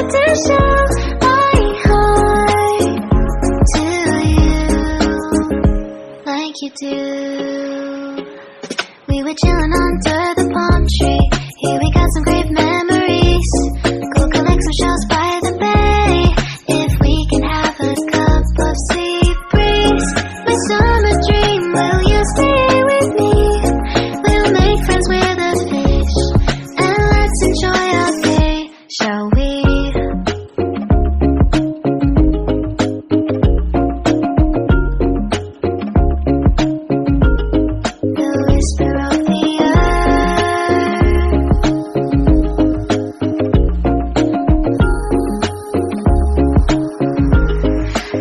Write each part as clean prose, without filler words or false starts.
to show my heart to you like you do. We were chilling under the palm tree. Here we got some great memories. Go collect some shells by the bay. If we can have a cup of sea breeze, my summer dream, will you stay with me? We'll make friends with the fish, and let's enjoy our day, shall we? The whisper of the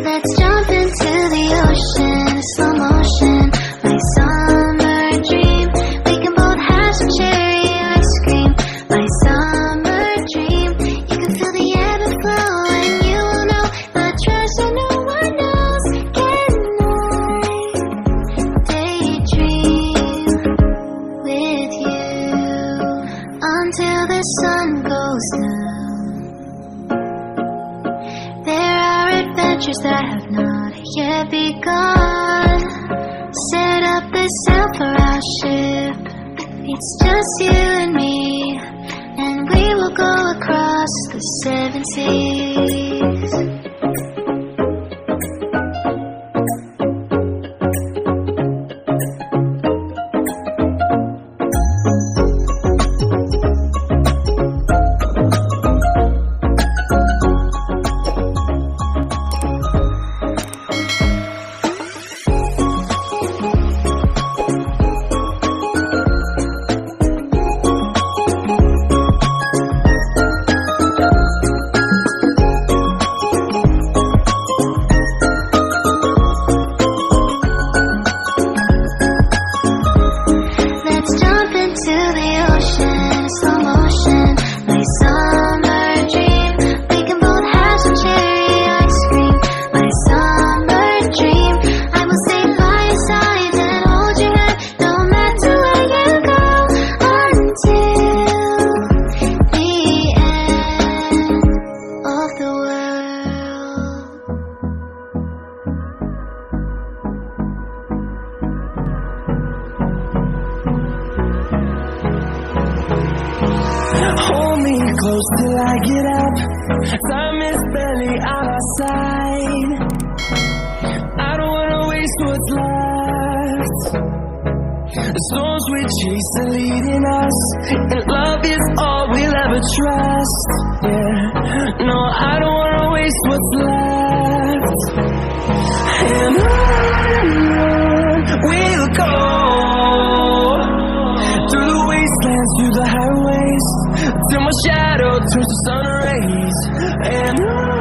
let's jump into the ocean, slow motion, my summer dream. We can both have some cherry ice cream, my summer dream. You can feel the ebb and flow, and you will know the treasure no one knows. Can I daydream with you until the sun goes down? There are adventures that have not yet begun. Set up the sail for our ship. It's just you and me, and we will go across the 7 seas. Let's jump into the ocean, slow motion, my summer dream. We can both have some cherry ice cream, my summer dream. I will stay by your side and hold your hand, no matter where you go, until the end of the world. Hold me close till I get up. Time is barely on our side. I don't wanna waste what's left. The storms we chase are leading us, and love is all we'll ever trust. Yeah, no, I don't wanna waste what's left. And on we'll go, through the wastelands, through the highways, till my shadow turns to sun rays. And on